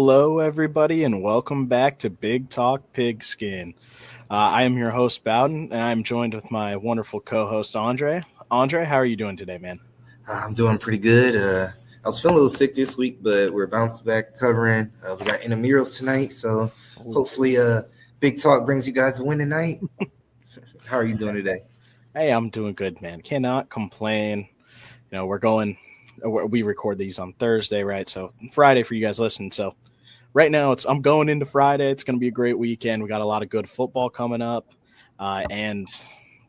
Hello, everybody, and welcome back to Big Talk Pigskin. I am your host, Bowden, and I'm joined with my wonderful co host, Andre. Andre, how are you doing today, man? I'm doing pretty good. I was feeling a little sick this week, but we're bouncing back covering. We got intramurals tonight, so Ooh. hopefully Big Talk brings you guys a win tonight. How are you doing today? Hey, I'm doing good, man. Cannot complain. We record these on Thursday, right? So Friday for you guys listening. So right now, I'm going into Friday. It's going to be a great weekend. We got a lot of good football coming up, and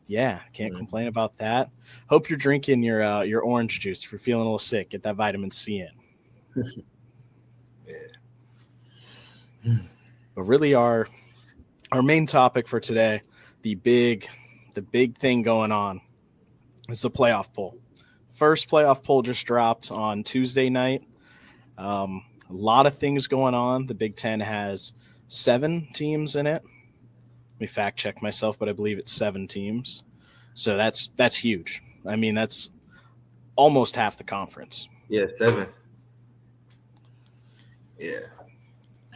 yeah, can't complain about that. Hope you're drinking your orange juice if you're feeling a little sick. Get that vitamin C in. Yeah. But really, our main topic for today, the big thing going on, is the playoff poll. First playoff poll just dropped on Tuesday night. A lot of things going on. The Big Ten has 7 teams in it. Let me fact check myself, but I believe it's 7 teams. So that's huge. I mean, that's almost half the conference. Yeah, 7. Yeah,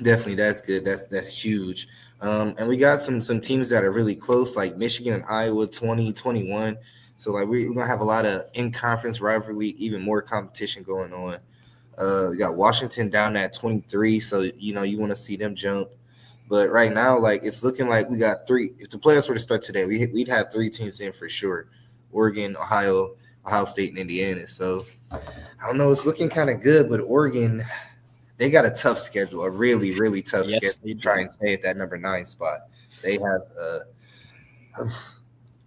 definitely. That's good. That's huge. And we got some teams that are really close, like Michigan and Iowa, 2021. So like we're gonna have a lot of in conference rivalry, even more competition going on. We got Washington down at 23, so you want to see them jump. But right now, like it's looking like we got 3. If the playoffs were to start today, we'd have 3 teams in for sure: Oregon, Ohio State, and Indiana. So I don't know. It's looking kind of good, but Oregon, they got a tough schedule, a really really tough schedule Yes, they to try do. and stay at that number 9 spot. They have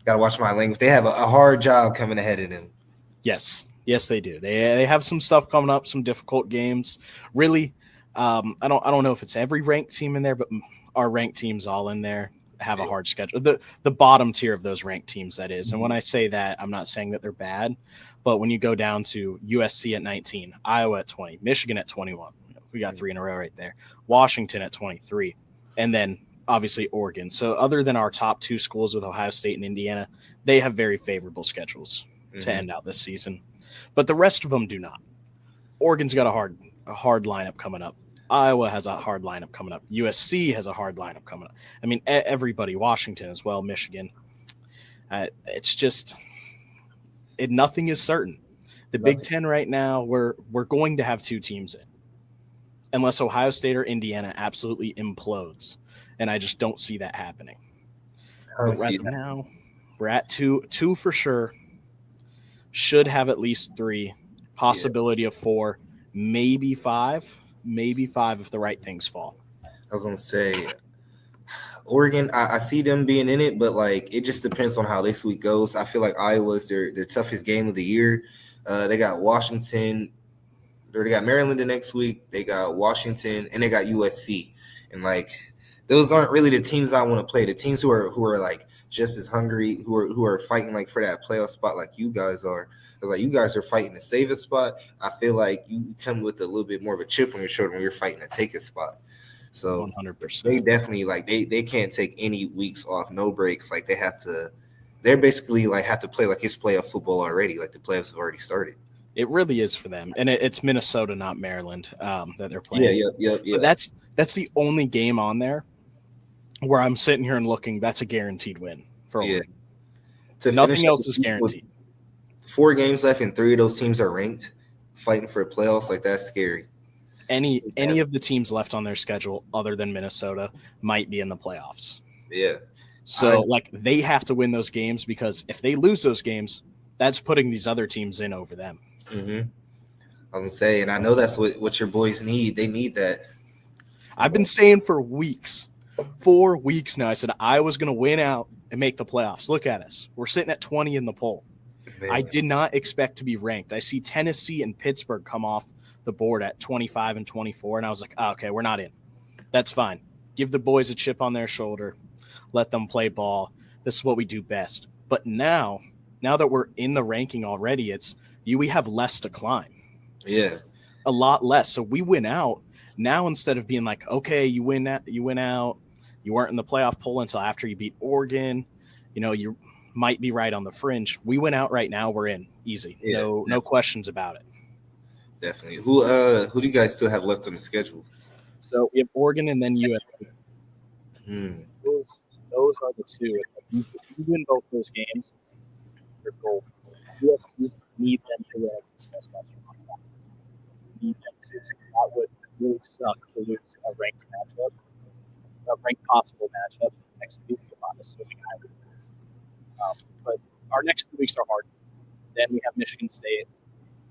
got to watch my language. They have a hard job coming ahead of them. Yes, they do. They have some stuff coming up, some difficult games. Really, I don't know if it's every ranked team in there, but our ranked teams all in there have a hard schedule. The bottom tier of those ranked teams, that is. And when I say that, I'm not saying that they're bad, but when you go down to USC at 19, Iowa at 20, Michigan at 21, we got 3 in a row right there. Washington at 23, and then obviously Oregon. So other than our top 2 schools with Ohio State and Indiana, they have very favorable schedules to end out this season, but the rest of them do not. Oregon's got a hard lineup coming up. Iowa has a hard lineup coming up. USC has a hard lineup coming up. I mean, everybody, Washington as well, Michigan. It's just nothing is certain. The Big Ten right now, we're going to have 2 teams in, unless Ohio State or Indiana absolutely implodes, and I just don't see that happening. But right now, we're at two for sure. Should have at least 3, possibility of 4, maybe 5 if the right things fall. I was gonna say Oregon. I see them being in it, but like it just depends on how this week goes. I feel like Iowa's their toughest game of the year. They got Washington, or they got Maryland the next week. They got Washington, and they got USC. And like those aren't really the teams I want to play. The teams who are like just as hungry, who are fighting like for that playoff spot, like you guys are. Like you guys are fighting to save a spot. I feel like you come with a little bit more of a chip on your shoulder when you're fighting to take a spot. So 100%. they definitely like they can't take any weeks off, no breaks. Like they're basically like have to play like it's playoff football already. Like the playoffs have already started. It really is for them, and it's Minnesota, not Maryland, that they're playing. Yeah. But that's the only game on there where I'm sitting here and looking. That's a guaranteed win for Oregon. Nothing else is guaranteed. 4 games left, and 3 of those teams are ranked, fighting for playoffs. Like that's scary. Any of the teams left on their schedule other than Minnesota might be in the playoffs. Yeah. So they have to win those games, because if they lose those games, that's putting these other teams in over them. Mm-hmm. I was gonna say, and I know that's what your boys need. They need that. I've been saying for weeks now. I said I was going to win out and make the playoffs. Look at us. We're sitting at 20 in the poll. Man. I did not expect to be ranked. I see Tennessee and Pittsburgh come off the board at 25 and 24, and I was like, oh, okay, we're not in. That's fine. Give the boys a chip on their shoulder. Let them play ball. This is what we do best. But now that we're in the ranking already, we have less to climb. Yeah. A lot less. So we win out. Now, instead of being like, okay, you win out, you weren't in the playoff poll until after you beat Oregon, you might be right on the fringe. We went out right now. We're in easy. No questions about it. Definitely. Who do you guys still have left on the schedule? So we have Oregon and then USC. Hmm. Those are the two. It's like if you win both those games, you're gold. USC need them to win against Northwestern. Need them to. That would really suck to lose a ranked matchup, a ranked possible matchup next week. If I'm assuming I would lose. But our next 2 weeks are hard. Then we have Michigan State,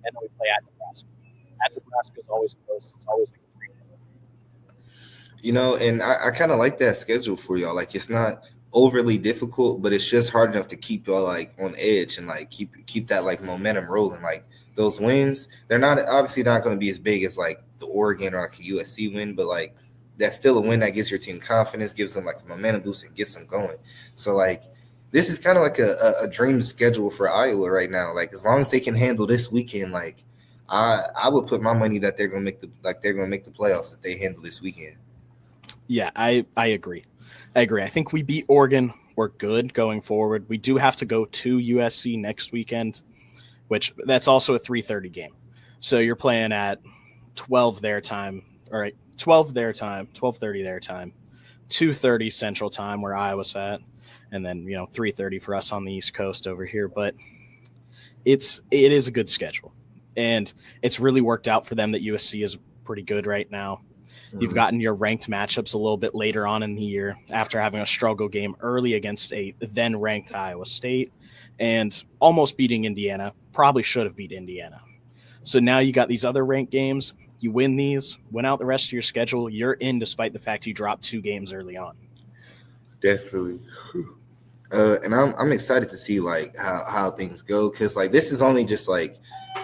and then we play at Nebraska. At Nebraska is always close. It's always like a 3. And I kind of like that schedule for y'all. Like, it's not overly difficult, but it's just hard enough to keep y'all like on edge and like keep that like momentum rolling. Like those wins, they're not obviously not going to be as big as like the Oregon or like a USC win, but like that's still a win that gives your team confidence, gives them like a momentum boost, and gets them going. So like this is kind of like a dream schedule for Iowa right now. Like as long as they can handle this weekend, like I would put my money that they're gonna make the playoffs if they handle this weekend. Yeah, I agree. I think we beat Oregon. We're good going forward. We do have to go to USC next weekend, which that's also a 3:30 game. So you're playing at 12 their time. All right, 12 their time, 12:30 their time, 2:30 Central Time where Iowa's at, and then 3:30 for us on the East Coast over here. But it is a good schedule, and it's really worked out for them that USC is pretty good right now. You've gotten your ranked matchups a little bit later on in the year after having a struggle game early against a then ranked Iowa State and almost beating Indiana. Probably should have beat Indiana. So now you got these other ranked games. You win these, win out the rest of your schedule. You're in despite the fact you dropped 2 games early on. Definitely. And I'm excited to see like how things go, because like this is only just like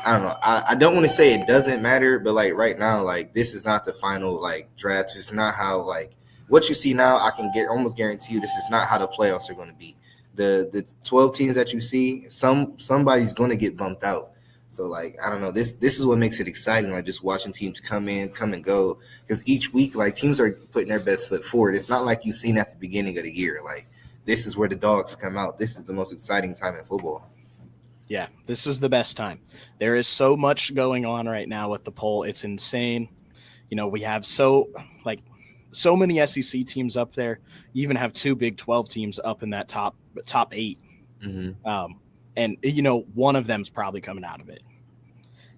I don't know. I don't want to say it doesn't matter, but like right now, like this is not the final like draft. It's not how like what you see now. I can almost guarantee you this is not how the playoffs are going to be. The 12 teams that you see, somebody's going to get bumped out. So like I don't know. This is what makes it exciting. Like just watching teams come and go, because each week like teams are putting their best foot forward. It's not like you've seen at the beginning of the year. Like this is where the dogs come out. This is the most exciting time in football. Yeah, this is the best time. There is so much going on right now with the poll. It's insane. We have so many SEC teams up there. You even have 2 Big 12 teams up in that top 8. Mm-hmm. And one of them's probably coming out of it.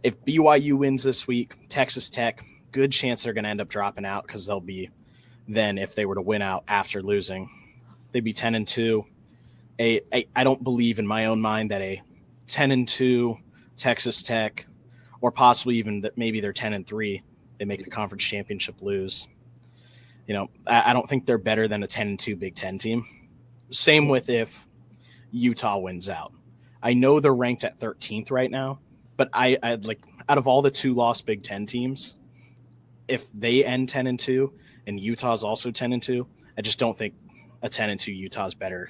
If BYU wins this week, Texas Tech, good chance they're going to end up dropping out, because they'll be then, if they were to win out after losing, they'd be 10-2. I don't believe in my own mind that a 10-2 Texas Tech, or possibly even that maybe they're 10-3, they make the conference championship lose. I don't think they're better than a 10-2 Big Ten team. Same with if Utah wins out. I know they're ranked at 13th right now, but I'd like out of all the 2-loss Big Ten teams, if they end 10-2 and Utah's also 10-2, I just don't think a 10-2 Utah's better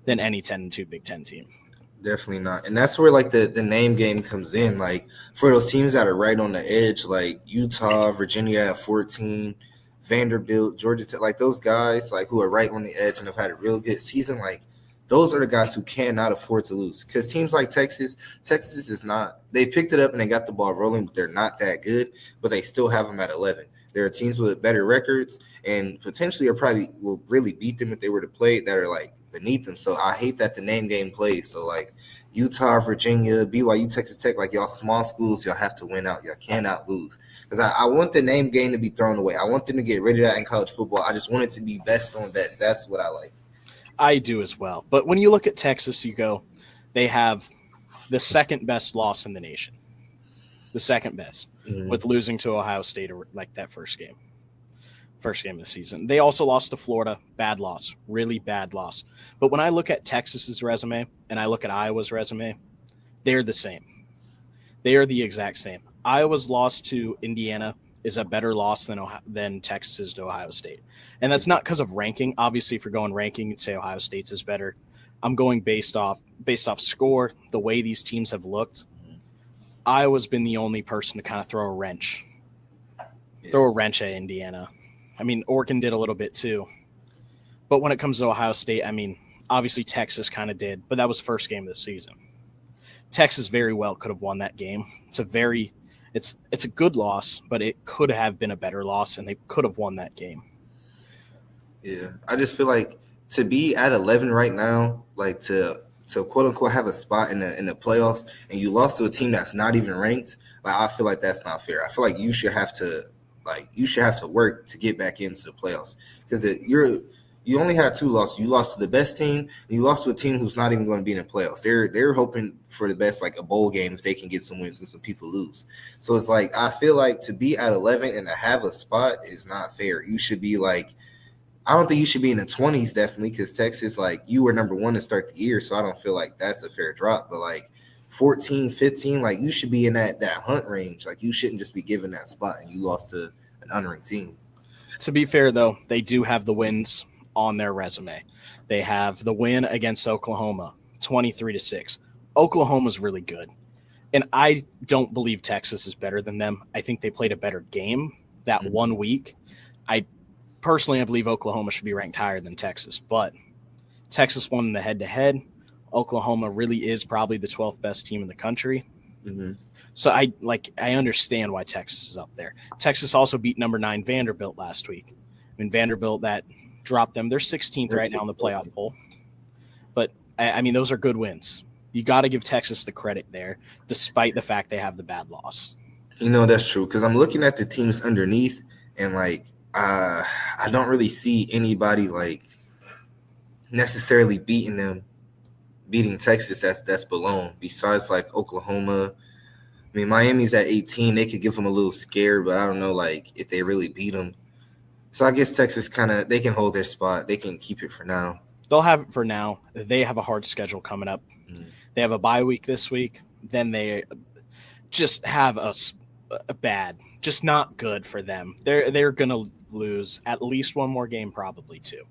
than any 10-2 Big Ten team. Definitely not. And that's where like the name game comes in. Like for those teams that are right on the edge, like Utah, Virginia at 14, Vanderbilt, Georgia Tech, like those guys like who are right on the edge and have had a real good season, like those are the guys who cannot afford to lose. Because teams like Texas is not, they picked it up and they got the ball rolling, but they're not that good, but they still have them at 11. There are teams with better records and potentially will really beat them if they were to play, that are like beneath them. So I hate that the name game plays. So like Utah, Virginia, BYU, Texas Tech, like y'all small schools, y'all have to win out. Y'all cannot lose. Because I want the name game to be thrown away. I want them to get rid of that in college football. I just want it to be best on best. That's what I like. I do as well. But when you look at Texas, you go, they have the second best loss in the nation. The second best, with losing to Ohio State like that first game of the season. They also lost to Florida. Bad loss. Really bad loss. But when I look at Texas's resume and I look at Iowa's resume, they're the same. They are the exact same. Iowa's loss to Indiana is a better loss than Texas to Ohio State. And that's not because of ranking. Obviously, if you're going ranking, you'd say Ohio State's is better. I'm going based off score, the way these teams have looked. Iowa's been the only person to kind of throw a wrench at Indiana. I mean, Oregon did a little bit too. But when it comes to Ohio State, I mean, obviously Texas kind of did, but that was the first game of the season. Texas very well could have won that game. It's it's a good loss, but it could have been a better loss, and they could have won that game. Yeah, I just feel like to be at 11 right now, like to quote unquote have a spot in the playoffs, and you lost to a team that's not even ranked. Like I feel like that's not fair. I feel like you should have to work to get back into the playoffs because you only had 2 losses. You lost to the best team, and you lost to a team who's not even going to be in the playoffs. They're hoping for the best, like a bowl game, if they can get some wins and some people lose. So it's like I feel like to be at 11 and to have a spot is not fair. You should be like. I don't think you should be in the 20s, definitely, because Texas, like, you were number 1 to start the year, so I don't feel like that's a fair drop. But, like, 14, 15, like, you should be in that hunt range. Like, you shouldn't just be given that spot, and you lost to an unranked team. To be fair, though, they do have the wins on their resume. They have the win against Oklahoma, 23-6. Oklahoma's really good, and I don't believe Texas is better than them. I think they played a better game that 1 week. Personally, I believe Oklahoma should be ranked higher than Texas, but Texas won the head-to-head. Oklahoma really is probably the 12th best team in the country. Mm-hmm. So I understand why Texas is up there. Texas also beat number 9 Vanderbilt last week. I mean, Vanderbilt, that dropped them. They're 16th right now in the playoff poll. But, I mean, those are good wins. You got to give Texas the credit there, despite the fact they have the bad loss. You know, that's true, because I'm looking at the teams underneath, and, like, I don't really see anybody like necessarily beating Texas that's below. Besides like Oklahoma, I mean Miami's at 18. They could give them a little scare, but I don't know like if they really beat them. So I guess Texas they can hold their spot. They can keep it for now. They'll have it for now. They have a hard schedule coming up. They have a bye week this week. Then they just have a bad, just not good for them. They're gonna lose at least one more game, probably 2.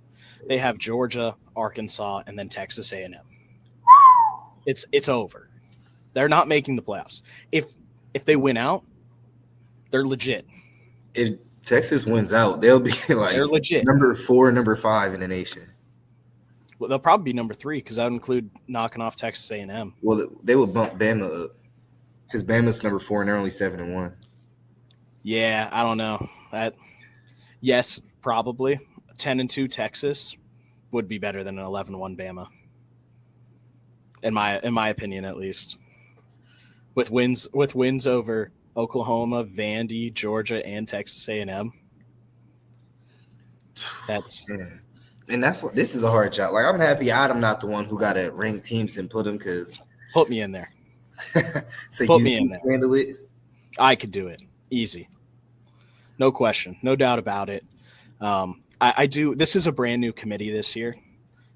They have Georgia, Arkansas, and then Texas A&M. It's over. They're not making the playoffs. If they win out, they're legit. If Texas wins out, they'll be like they're legit. Number 4, number 5 in the nation. Well, they'll probably be number 3 because that would include knocking off Texas A&M. Well, they would bump Bama up because Bama's number 4 and they're only 7-1. Yeah, I don't know. Yes, probably 10-2 Texas would be better than an 11-1 Bama. In my opinion, at least. With wins over Oklahoma, Vandy, Georgia, and Texas A&M. And that's what this is a hard job. Like I'm happy I'm not the one who got to rank teams and put them because put me in there. So put you me in there. Handle it. I could do it easy. No question. No doubt about it. I do. This is a brand new committee this year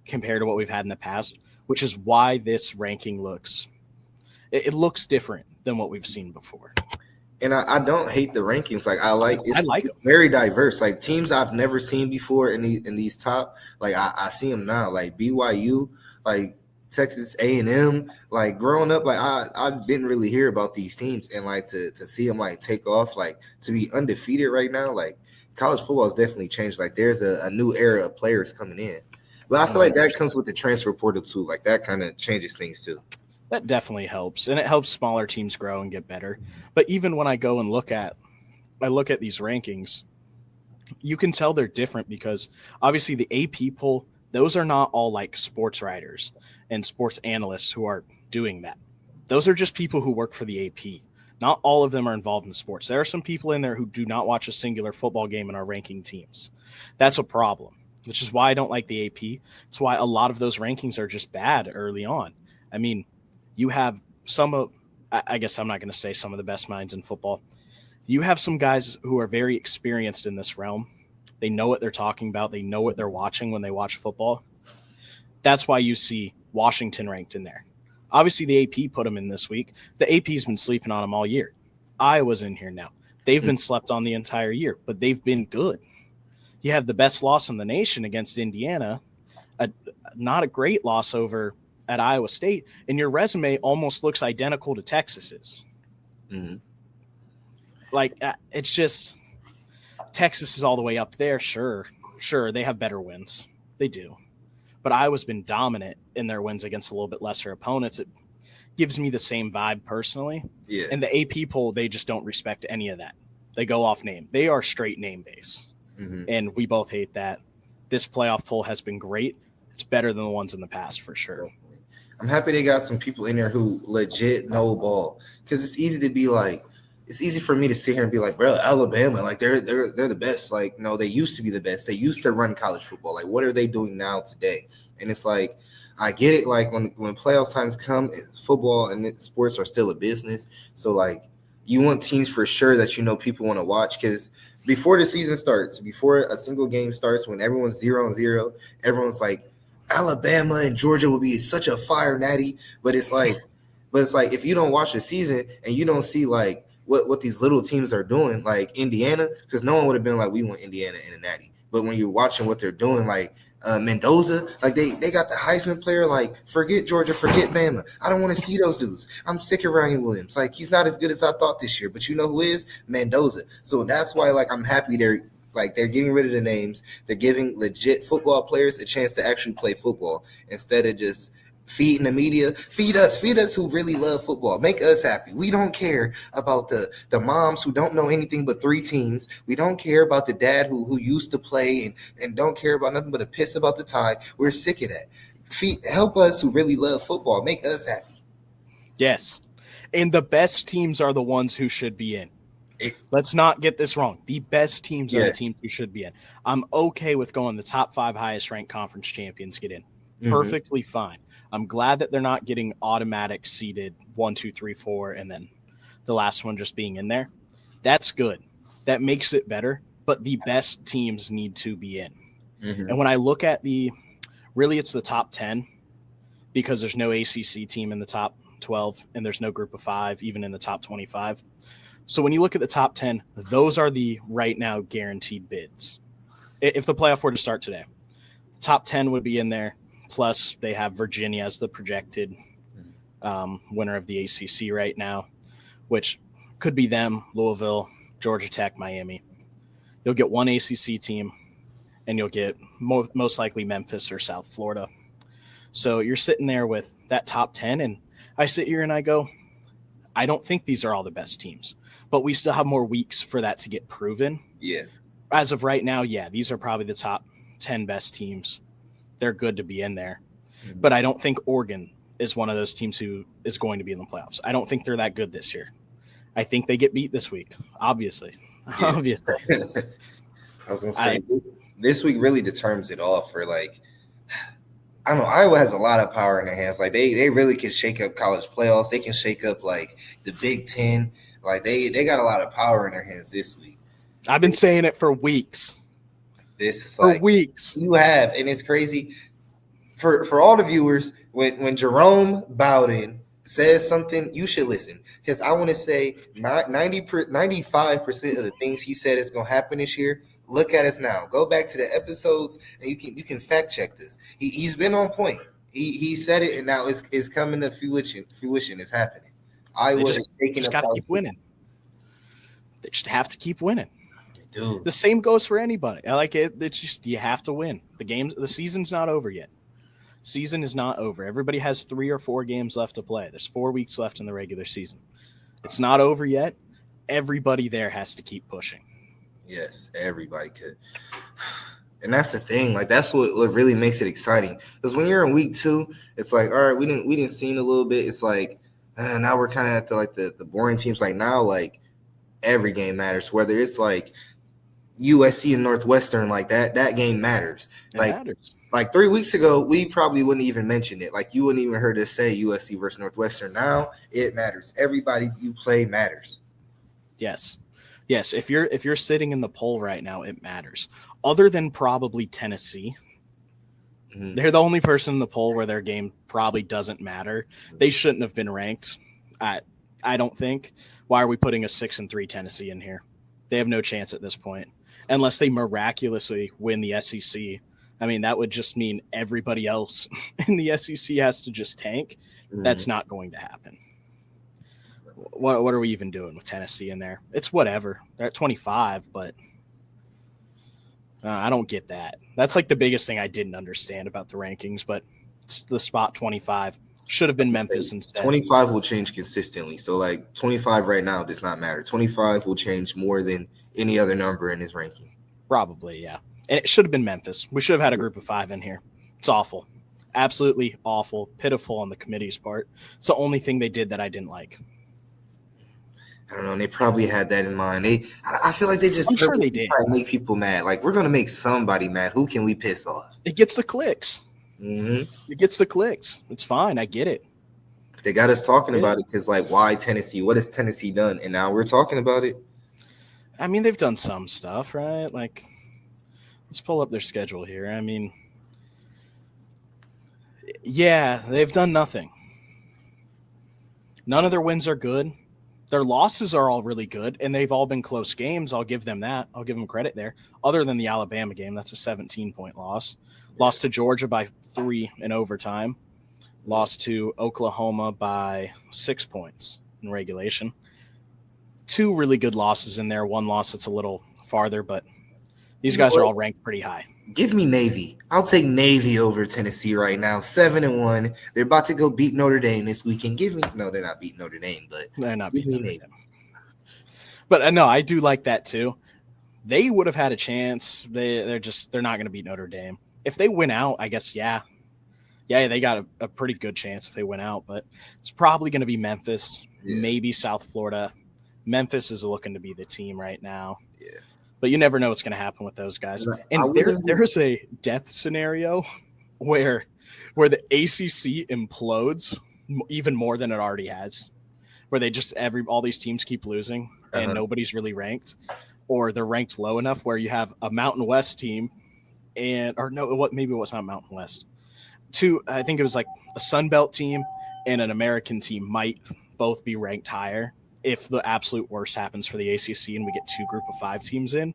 compared to what we've had in the past, which is why this ranking looks different than what we've seen before. And I don't hate the rankings. Like I like them. Very diverse. Like teams I've never seen before in these top. Like I see them now. Like BYU, like Texas A&M. Like growing up, like I didn't really hear about these teams, and like to see them like take off, like to be undefeated right now. Like college football has definitely changed. Like there's a new era of players coming in. But I feel like that comes with the transfer portal too. Like that kind of changes things too. That definitely helps, and it helps smaller teams grow and get better. But even when I go and look at these rankings, you can tell they're different because obviously the AP poll, those are not all like sports writers and sports analysts who are doing that. Those are just people who work for the AP. Not all of them are involved in sports. There are some people in there who do not watch a singular football game and are ranking teams. That's a problem, which is why I don't like the AP. It's why a lot of those rankings are just bad early on. I mean, you have I guess I'm not going to say some of the best minds in football. You have some guys who are very experienced in this realm. They know what they're talking about. They know what they're watching when they watch football. That's why you see Washington ranked in there. Obviously, the AP put them in this week. The AP's been sleeping on them all year. Iowa's in here now. They've been slept on the entire year, but they've been good. You have the best loss in the nation against Indiana, not a great loss over at Iowa State, and your resume almost looks identical to Texas's. Mm-hmm. Like, it's just Texas is all the way up there. Sure, they have better wins. They do. But Iowa's been dominant in their wins against a little bit lesser opponents. gives me the same vibe personally. Yeah. And the AP poll, they just don't respect any of that. They go off name. They are straight name base. Mm-hmm. And we both hate that. This playoff poll has been great. It's better than the ones in the past for sure. I'm happy they got some people in there who legit know ball, because it's easy to be like, it's easy for me to sit here and be like, bro, Alabama, like they're the best. Like, no, they used to be the best. They used to run college football. Like, what are they doing now today? And it's like, I get it. Like when playoff times come, football and sports are still a business. So like, you want teams for sure that people want to watch, because before the season starts, before a single game starts, when everyone's 0-0, everyone's like, Alabama and Georgia will be such a fire natty. But it's like if you don't watch the season and you don't see like what these little teams are doing, like Indiana, because no one would have been like, we want Indiana in a natty. But when you're watching what they're doing, like Mendoza, like they got the Heisman player, like forget Georgia, forget Bama. I don't want to see those dudes. I'm sick of Ryan Williams. Like he's not as good as I thought this year. But you know who is? Mendoza. So that's why like I'm happy they're getting rid of the names. They're giving legit football players a chance to actually play football instead of just feeding the media. Feed us who really love football. Make us happy. We don't care about the moms who don't know anything but 3 teams. We don't care about the dad who used to play and don't care about nothing but a piss about the Tide. We're sick of that. Help us who really love football. Make us happy. Yes. And the best teams are the ones who should be in. Let's not get this wrong. The best teams are the teams who should be in. I'm okay with going the top 5 highest ranked conference champions get in. Perfectly fine. I'm glad that they're not getting automatic seeded 1, 2, 3, 4, and then the last one just being in there. That's good. That makes it better. But the best teams need to be in. And when I look at it's the top 10, because there's no ACC team in the top 12 and there's no group of 5 even in the top 25. So when you look at the top 10, those are the right now guaranteed bids. If the playoff were to start today, the top 10 would be in there. Plus they have Virginia as the projected winner of the ACC right now, which could be them, Louisville, Georgia Tech, Miami. You'll get one ACC team and you'll get most likely Memphis or South Florida. So you're sitting there with that top 10, and I sit here and I go, I don't think these are all the best teams, but we still have more weeks for that to get proven. Yeah. As of right now, these are probably the top 10 best teams. They're good to be in there. But I don't think Oregon is one of those teams who is going to be in the playoffs. I don't think they're that good this year. I think they get beat this week, obviously. Yeah. Obviously. I was going to say, this week really determines it all for like, I don't know, Iowa has a lot of power in their hands. Like they really can shake up college playoffs. They can shake up like the Big Ten. Like they got a lot of power in their hands this week. I've been saying it for weeks. This is for weeks. You have, and it's crazy for all the viewers. When Jerome Bowden says something, you should listen, because I want to say 95% of the things he said is going to happen this year. Look at us now. Go back to the episodes, and you can fact check this. He's been on point. He said it, and now it's coming to fruition. It's happening. Iowa is taking just got to keep winning. They just have to keep winning. Dude. The same goes for anybody. I like it. It's just you have to win. The season's not over yet. Season is not over. Everybody has 3 or 4 games left to play. There's 4 weeks left in the regular season. It's not over yet. Everybody there has to keep pushing. Yes, everybody could. And that's the thing. Like that's what really makes it exciting. Because when you're in week 2, it's like, all right, we didn't see a little bit. It's like now we're kind of at the boring teams. Like now, like every game matters. Whether it's like USC and Northwestern, like that game matters. Matters. Like 3 weeks ago, we probably wouldn't even mention it. Like you wouldn't even heard us say USC versus Northwestern. Now it matters. Everybody you play matters. Yes. If you're sitting in the poll right now, it matters. Other than probably Tennessee, they're the only person in the poll where their game probably doesn't matter. They shouldn't have been ranked. I don't think. Why are we putting a 6-3 Tennessee in here? They have no chance at this point. Unless they miraculously win the SEC. I mean, that would just mean everybody else in the SEC has to just tank. That's not going to happen. What are we even doing with Tennessee in there? It's whatever. They're at 25, but I don't get that. That's like the biggest thing I didn't understand about the rankings, but it's the spot 25. Should have been Memphis instead. 25 will change consistently. So like 25 right now does not matter. 25 will change more than any other number in his ranking. Probably, yeah. And it should have been Memphis. We should have had a group of 5 in here. It's awful. Absolutely awful. Pitiful on the committee's part. It's the only thing they did that I didn't like. I don't know. They probably had that in mind. I feel like they just I'm sure they did. try to make people mad. Like, we're going to make somebody mad. Who can we piss off? It gets the clicks. Mm-hmm. It gets the clicks. It's fine. I get it. They got us talking about it because, like, why Tennessee? What has Tennessee done? And now we're talking about it. I mean, they've done some stuff, right? Like, let's pull up their schedule here. I mean, yeah, they've done nothing. None of their wins are good. Their losses are all really good, and they've all been close games. I'll give them that. I'll give them credit there. Other than the Alabama game, that's a 17-point loss. Lost to Georgia by 3 in overtime. Lost to Oklahoma by 6 points in regulation. 2 really good losses in there. One loss that's a little farther, but these guys are all ranked pretty high. Give me Navy. I'll take Navy over Tennessee right now. 7-1. They're about to go beat Notre Dame this weekend. No, they're not beating Notre Dame, but they're not beating Notre Dame. But no, I do like that too. They would have had a chance. They're not going to beat Notre Dame. If they win out, I guess yeah, they got a pretty good chance if they win out. But it's probably going to be Memphis, maybe South Florida. Memphis is looking to be the team right now. Yeah. But you never know what's going to happen with those guys. And there's a death scenario where the ACC implodes even more than it already has, where they just all these teams keep losing and nobody's really ranked, or they're ranked low enough where you have a Mountain West team maybe it was not Mountain West. I think it was like a Sun Belt team and an American team might both be ranked higher. If the absolute worst happens for the ACC and we get 2 group of 5 teams in,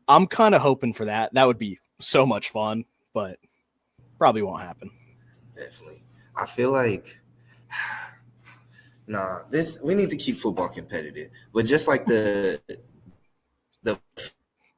I'm kind of hoping for that. That would be so much fun, but probably won't happen. Definitely. I feel like, we need to keep football competitive. But just like the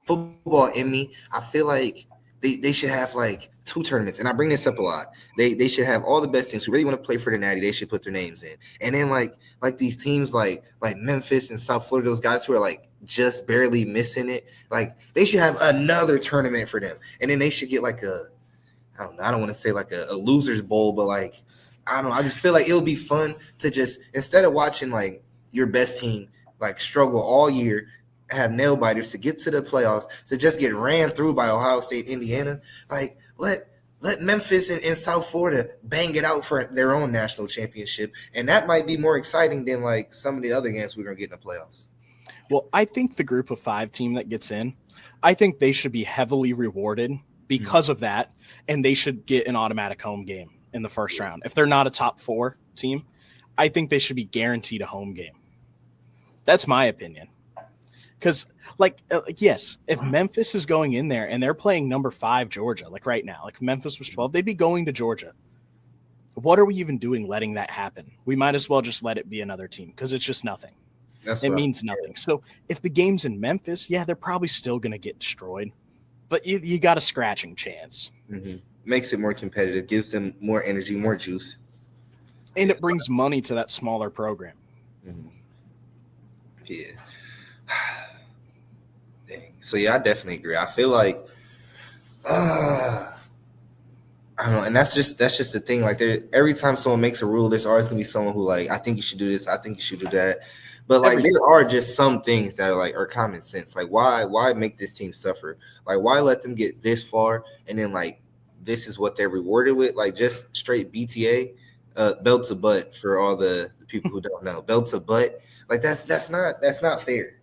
football in me, I feel like they should have like 2 tournaments. And I bring this up a lot. They should have all the best teams who really want to play for the Natty. They should put their names in. And then like these teams like Memphis and South Florida, those guys who are like just barely missing it, like they should have another tournament for them. And then they should get like I don't want to say like a loser's bowl, but like, I don't know. I just feel like it'll be fun to just, instead of watching like your best team like struggle all year, have nail biters to get to the playoffs, to just get ran through by Ohio State, Indiana. Like, let Memphis and South Florida bang it out for their own national championship. And that might be more exciting than like some of the other games we're going to get in the playoffs. Well, I think the group of 5 team that gets in, I think they should be heavily rewarded because of that. And they should get an automatic home game in the first round. If they're not a top 4 team, I think they should be guaranteed a home game. That's my opinion. Because, yes, if Memphis is going in there and they're playing number 5 Georgia, like right now, like if Memphis was 12, they'd be going to Georgia. What are we even doing letting that happen? We might as well just let it be another team because it's just nothing. It means nothing. So if the game's in Memphis, they're probably still going to get destroyed. But you got a scratching chance. Mm-hmm. Makes it more competitive, gives them more energy, more juice. And it brings money to that smaller program. Mm-hmm. Yeah. Dang. So I definitely agree. I feel like I don't know, and that's just the thing. Like, every time someone makes a rule, there's always gonna be someone who like, I think you should do this, I think you should do that. But like, there are just some things that are common sense. Like, why make this team suffer? Like, why let them get this far and then like this is what they're rewarded with? Like, just straight BTA, belt to butt for all the people who don't know, belt to butt. Like, that's not fair.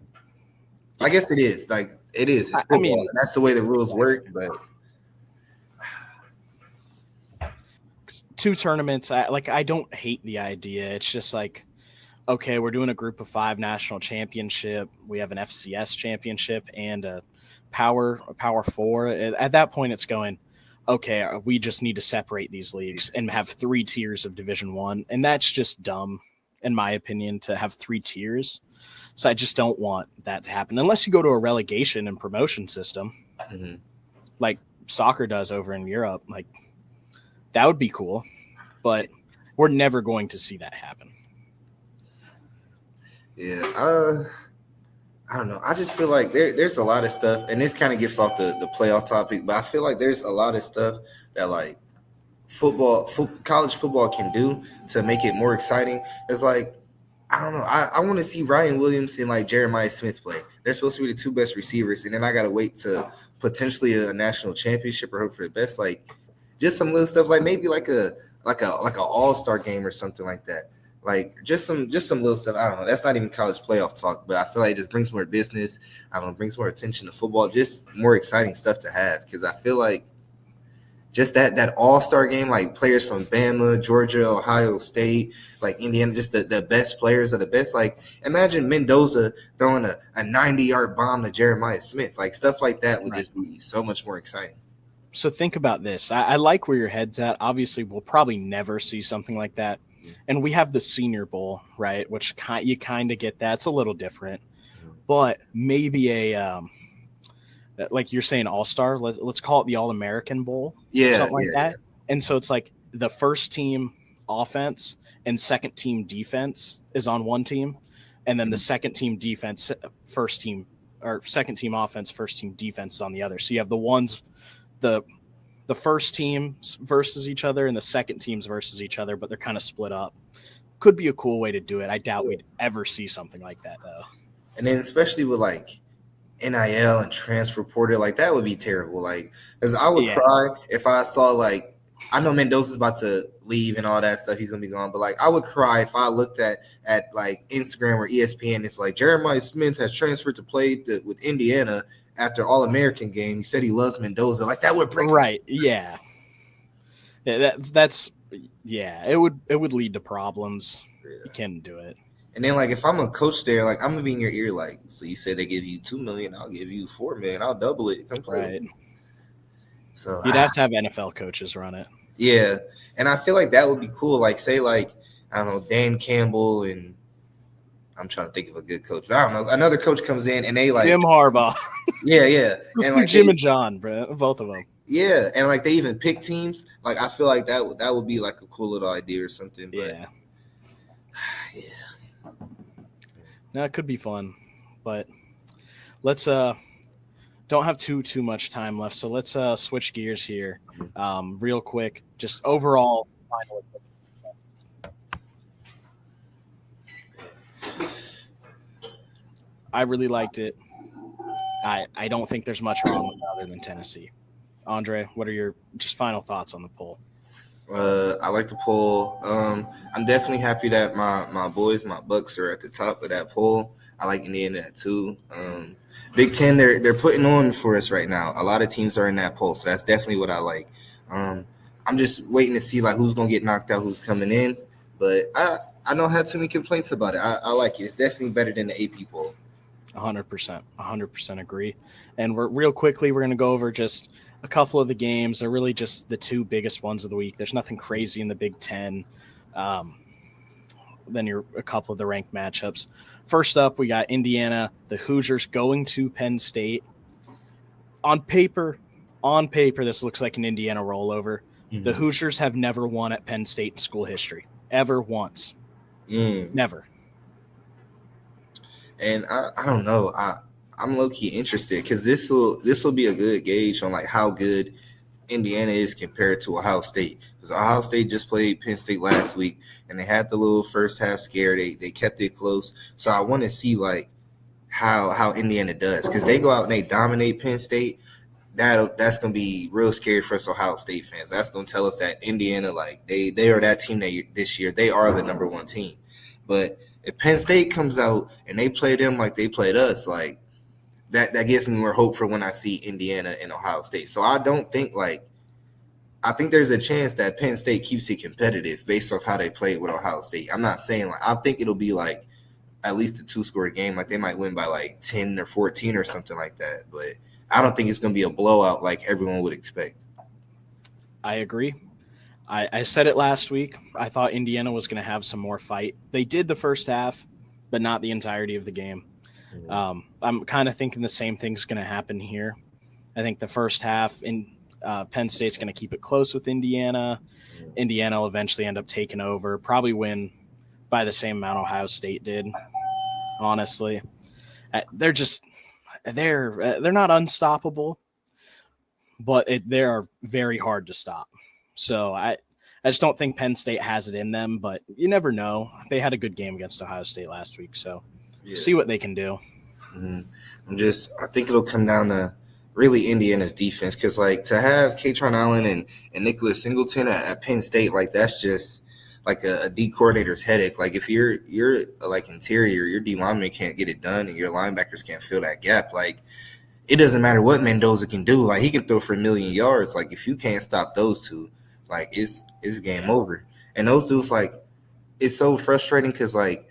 I guess it is. Like, it is. It's football. I mean, that's the way the rules work. But 2 tournaments, I don't hate the idea. It's just like, okay, we're doing a group of 5 national championship. We have an FCS championship and a Power 4. At that point, it's going, okay, we just need to separate these leagues and have 3 tiers of Division I. And that's just dumb, in my opinion, to have 3 tiers. So I just don't want that to happen unless you go to a relegation and promotion system like soccer does over in Europe. Like, that would be cool. But We're never going to see that happen. Yeah, I don't know. I just feel like there's a lot of stuff, and this kind of gets off the playoff topic, but I feel like there's a lot of stuff that like college football can do to make it more exciting. It's like I don't know. I want to see Ryan Williams and like Jeremiah Smith play. They're supposed to be the two best receivers, and then I gotta wait to potentially a national championship or hope for the best. Like just some little stuff, like maybe like a all-star game or something like that. Like just some little stuff. I don't know. That's not even college playoff talk, but I feel like it just brings more business. I don't know, brings more attention to football. Just more exciting stuff to have because I feel like just that all-star game, like players from Bama, Georgia, Ohio State, like Indiana, just the best players of the best. Like imagine Mendoza throwing a 90-yard bomb to Jeremiah Smith. Like stuff like that would just be so much more exciting. So think about this. I like where your head's at. Obviously, we'll probably never see something like that. And we have the Senior Bowl, right? Which you kind of get that. It's a little different. But maybe like you're saying, All-Star. Let's call it the All-American Bowl. Yeah, something like that. Yeah. And so it's like the first team offense and second team defense is on one team. And then the second team defense, first team, or second team offense, first team defense is on the other. So you have the first teams versus each other and the second teams versus each other, but they're kind of split up. Could be a cool way to do it. I doubt we'd ever see something like that, though. And then especially with like NIL and transfer portal, like that would be terrible. Like, because I would cry if I saw like I know Mendoza's about to leave and all that stuff. He's gonna be gone, but like I would cry if I looked at like Instagram or ESPN. It's like Jeremiah Smith has transferred to play with Indiana after All-American game. He said he loves Mendoza. Like that would break. Right? Yeah. That's it would lead to problems. Yeah. You can't do it. And then, like, if I'm a coach there, like, I'm gonna be in your ear, like, so you say they give you $2 million, I'll give you $4 million, I'll double it. Come play. Right. So you'd have to have NFL coaches run it. Yeah, and I feel like that would be cool. Like, say, like, I don't know, Dan Campbell, and I'm trying to think of a good coach, but I don't know. Another coach comes in and they like Jim Harbaugh. Yeah. Let's do like Jim and John, bro. Both of them. Yeah, and like they even pick teams. Like I feel like that would be like a cool little idea or something. But yeah. No, it could be fun, but let's don't have too much time left, so let's switch gears here, real quick. Just overall, I really liked it. I don't think there's much wrong with it other than Tennessee. Andre, what are your just final thoughts on the poll? I like the poll. I'm definitely happy that my boys, my Bucks, are at the top of that poll. I like Indiana too. Big Ten, they're putting on for us right now. A lot of teams are in that poll, so that's definitely what I like. I'm just waiting to see like who's gonna get knocked out, who's coming in. But I don't have too many complaints about it. I like it. It's definitely better than the AP poll. 100% agree. And we're going to go over just a couple of the games. They're really just the two biggest ones of the week. There's nothing crazy in the Big Ten. Then a couple of the ranked matchups. First up, we got Indiana, the Hoosiers going to Penn State. On paper, this looks like an Indiana rollover. Mm-hmm. The Hoosiers have never won at Penn State in school history, ever once. Never. And I don't know. I'm low-key interested because this will be a good gauge on like how good Indiana is compared to Ohio State. Because Ohio State just played Penn State last week and they had the little first half scare. They kept it close. So I want to see like how Indiana does because they go out and they dominate Penn State. That's gonna be real scary for us Ohio State fans. That's gonna tell us that Indiana, like they are that team this year. They are the number one team. But if Penn State comes out and they play them like they played us, like that gives me more hope for when I see Indiana and Ohio State. So I think there's a chance that Penn State keeps it competitive based off how they played with Ohio State. I'm not saying like I think it'll be like at least a 2-score game. Like they might win by like 10 or 14 or something like that. But I don't think it's going to be a blowout like everyone would expect. I agree. I said it last week. I thought Indiana was going to have some more fight. They did the first half, but not the entirety of the game. I'm kind of thinking the same thing's going to happen here. I think the first half Penn State's going to keep it close with Indiana. Indiana will eventually end up taking over, probably win by the same amount Ohio State did. Honestly, they're not unstoppable, but they are very hard to stop. So I just don't think Penn State has it in them, but you never know. They had a good game against Ohio State last week, so see what they can do. I think it'll come down to really Indiana's defense, because like to have Katron Allen and Nicholas Singleton at Penn State, like that's just like a D coordinator's headache. Like if you're like interior, your D lineman can't get it done and your linebackers can't fill that gap, like it doesn't matter what Mendoza can do. Like he can throw for 1 million yards. Like if you can't stop those two, like it's game over. And those dudes, like it's so frustrating because like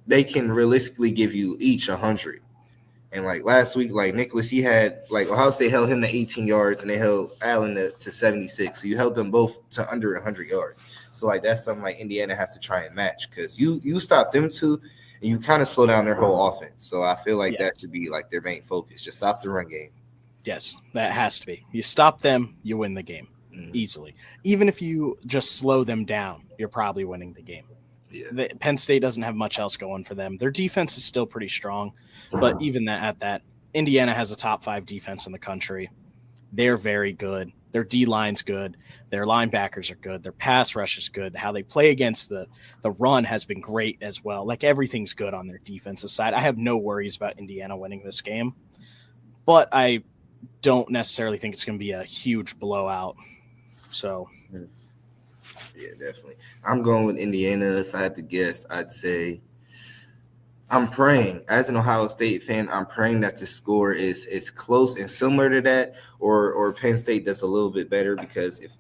they can realistically give you each 100. And like last week, like Nicholas, he had like Ohio State held him to 18 yards and they held Allen to 76. So you held them both to under 100 yards. So like that's something like Indiana has to try and match, because you stop them two and you kind of slow down their whole offense. So I feel like that should be like their main focus. Just stop the run game. Yes, that has to be. You stop them, you win the game easily. Even if you just slow them down, you're probably winning the game. Yeah. Penn State doesn't have much else going for them. Their defense is still pretty strong, but even that, Indiana has a top 5 defense in the country. They're very good. Their D-line's good. Their linebackers are good. Their pass rush is good. How they play against the run has been great as well. Like everything's good on their defensive side. I have no worries about Indiana winning this game, but I don't necessarily think it's going to be a huge blowout. So yeah, definitely. I'm going with Indiana. If I had to guess, I'd say I'm praying. As an Ohio State fan, I'm praying that the score is close and similar to that, or Penn State does a little bit better, because if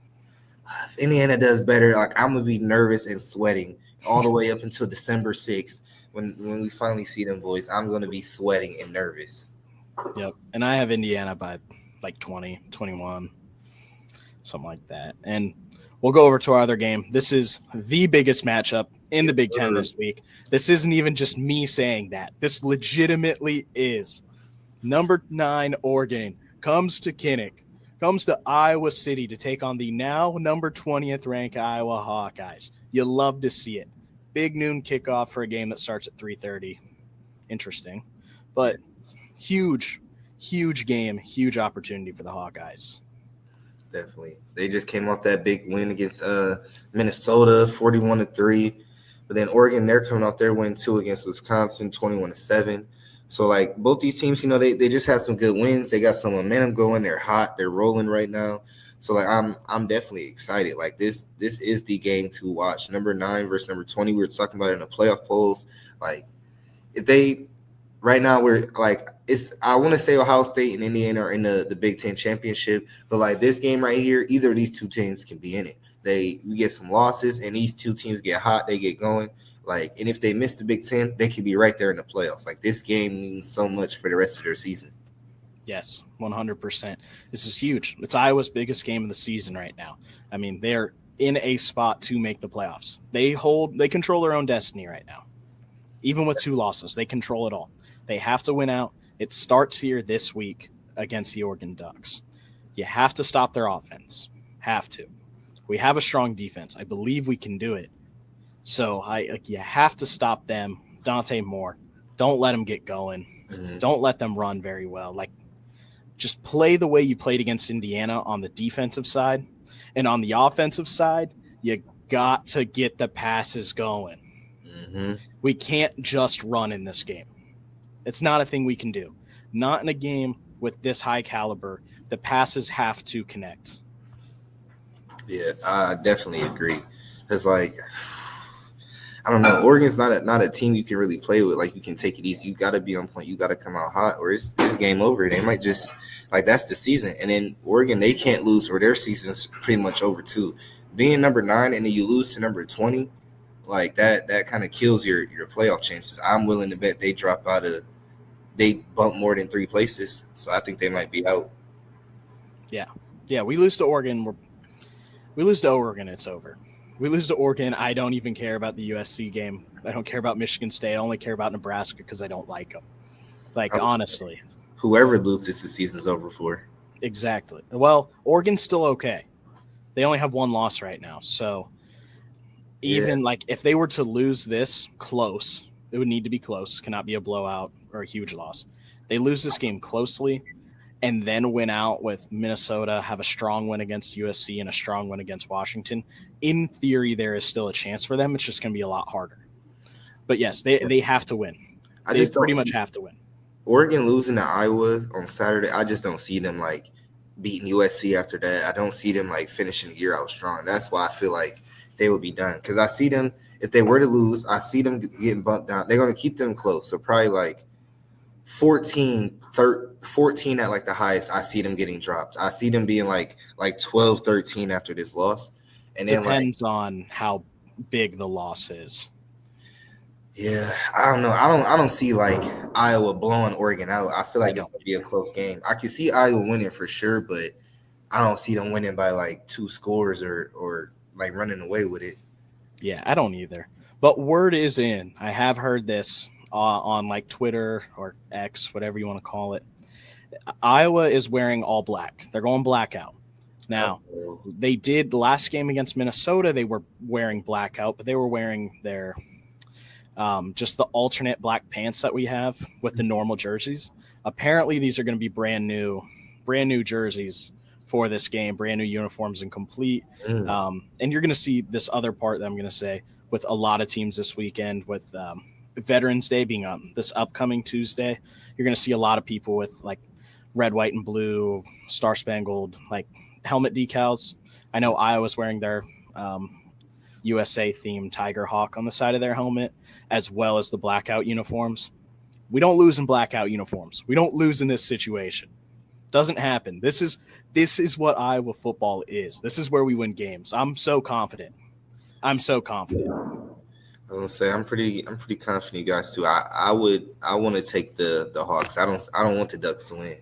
Indiana does better, like I'm going to be nervous and sweating all the way up until December 6th when we finally see them boys. I'm going to be sweating and nervous. Yep, and I have Indiana by like 20, 21, something like that. And we'll go over to our other game. This is the biggest matchup in the Big Ten this week. This isn't even just me saying that. This legitimately is. Number 9 Oregon comes to Kinnick, comes to Iowa City to take on the now number 20th ranked Iowa Hawkeyes. You love to see it. Big noon kickoff for a game that starts at 3:30. Interesting. But huge game, huge opportunity for the Hawkeyes. Definitely. They just came off that big win against Minnesota, 41-3. But then Oregon, they're coming off their win too against Wisconsin, 21-7. So like both these teams, you know, they just have some good wins. They got some momentum going. They're hot. They're rolling right now. So like I'm definitely excited. Like this is the game to watch. Number 9 versus number 20. We were talking about it in the playoff polls. Like if they right now we're like I want to say Ohio State and Indiana are in the Big Ten championship, but like this game right here, either of these two teams can be in it. We get some losses and these two teams get hot, they get going. Like, and if they miss the Big Ten, they could be right there in the playoffs. Like this game means so much for the rest of their season. Yes, 100%. This is huge. It's Iowa's biggest game of the season right now. I mean, they're in a spot to make the playoffs. They control their own destiny right now. Even with 2 losses, they control it all. They have to win out. It starts here this week against the Oregon Ducks. You have to stop their offense. Have to. We have a strong defense. I believe we can do it. So you have to stop them. Dante Moore, don't let them get going. Mm-hmm. Don't let them run very well. Like, just play the way you played against Indiana on the defensive side. And on the offensive side, you got to get the passes going. Mm-hmm. We can't just run in this game. It's not a thing we can do. Not in a game with this high caliber. The passes have to connect. Yeah, I definitely agree. Because, like, I don't know. Oregon's not a team you can really play with. Like, you can take it easy. You got to be on point. You got to come out hot, or it's game over. They might just, like, that's the season. And then Oregon, they can't lose, or their season's pretty much over, too. Being number 9 and then you lose to number 20, like, that kind of kills your playoff chances. I'm willing to bet they bump more than 3 places. So I think they might be out. Yeah, we lose to Oregon. We lose to Oregon, it's over. We lose to Oregon, I don't even care about the USC game. I don't care about Michigan State. I only care about Nebraska because I don't like them. Like, honestly. Whoever loses, the season's over for. Exactly. Well, Oregon's still okay. They only have one loss right now. So Yeah, even like if they were to lose this close, it would need to be close. Cannot be a blowout or a huge loss. They lose this game closely and then win out with Minnesota, have a strong win against USC and a strong win against Washington. In theory, there is still a chance for them. It's just going to be a lot harder. But yes, they have to win. I They just don't pretty much see have to win. Oregon losing to Iowa on Saturday. I just don't see them like beating USC after that. I don't see them like finishing the year out strong. That's why I feel like they will be done. Because I see them, if they were to lose, I see them getting bumped down. They're going to keep them close. So probably like 14 at like the highest. I see them getting dropped. I see them being like 12, 13 after this loss. And then like, Depends on how big the loss is. yeah, I don't know. I don't see like Iowa blowing Oregon out. I feel like it's gonna be a close game. I can see Iowa winning for sure, but I don't see them winning by like 2 scores or like running away with it. Yeah, I don't either. But word is in. I have heard this on like Twitter or X, whatever you want to call it. Iowa is wearing all black. They're going blackout. Now, they did last game against Minnesota. They were wearing blackout, but they were wearing their just the alternate black pants that we have with the normal jerseys. Apparently, these are going to be brand new jerseys for this game, brand new uniforms and complete. And you're going to see this other part that I'm going to say with a lot of teams this weekend with Veterans Day being on this upcoming Tuesday. You're going to see a lot of people with like red, white, and blue, star spangled like helmet decals. I know Iowa's wearing their USA themed Tiger Hawk on the side of their helmet, as well as the blackout uniforms. We don't lose in blackout uniforms. We don't lose in this situation. Doesn't happen. This is what Iowa football is. This is where we win games. I'm so confident. I was gonna say I'm pretty confident, you guys too. I want to take the Hawks. I don't want the Ducks to win.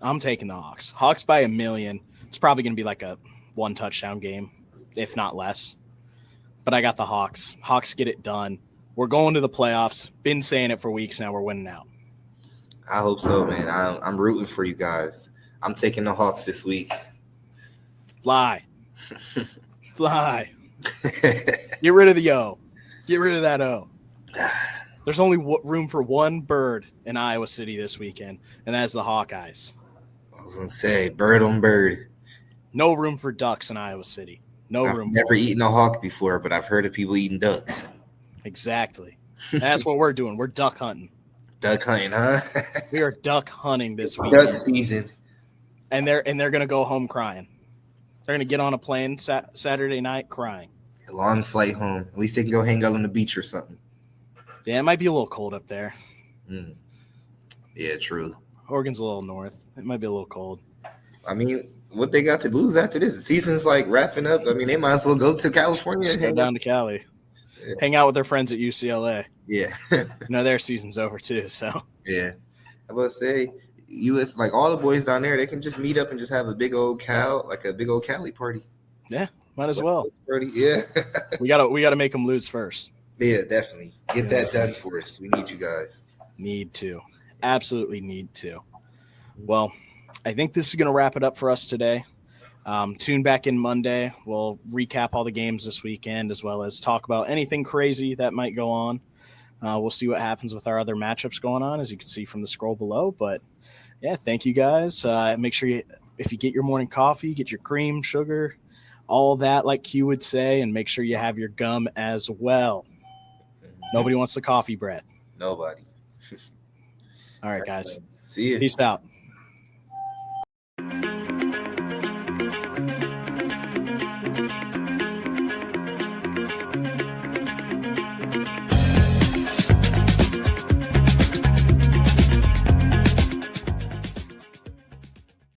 I'm taking the Hawks. Hawks by 1,000,000. It's probably going to be like a 1 touchdown game, if not less. But I got the Hawks. Hawks get it done. We're going to the playoffs. Been saying it for weeks now. We're winning out. I hope so, man. I'm rooting for you guys. I'm taking the Hawks this week. Fly. Fly. Get rid of the O. Get rid of that O. There's only room for one bird in Iowa City this weekend, and that's the Hawkeyes. I was going to say, bird on bird. No room for ducks in Iowa City. I've never eaten a hawk before, but I've heard of people eating ducks. Exactly. That's what we're doing. We're duck hunting. Duck hunting, huh? We are duck hunting this weekend. Duck season. And they're going to go home crying. They're going to get on a plane Saturday night crying. A long flight home. At least they can go hang out on the beach or something. Yeah, it might be a little cold up there. Yeah, true. Oregon's a little north. It might be a little cold. I mean, what they got to lose after this? The season's like wrapping up. I mean, they might as well go to California and go down to Cali. Yeah. Hang out with their friends at UCLA. Yeah. Their season's over too, so. Yeah. I was about to say, like all the boys down there, they can just meet up and just have a big old Cali party. Yeah, might as well. Yeah. we gotta make them lose first. Yeah, definitely. Get that done for us. We need you guys. Need to. Absolutely need to. Well, I think this is going to wrap it up for us today. Tune back in Monday. We'll recap all the games this weekend as well as talk about anything crazy that might go on. We'll see what happens with our other matchups going on, as you can see from the scroll below. But, yeah, thank you guys. Make sure if you get your morning coffee, get your cream, sugar, all that like Q would say, and make sure you have your gum as well. Nobody wants the coffee breath. Nobody. All right, guys. See you. Peace out.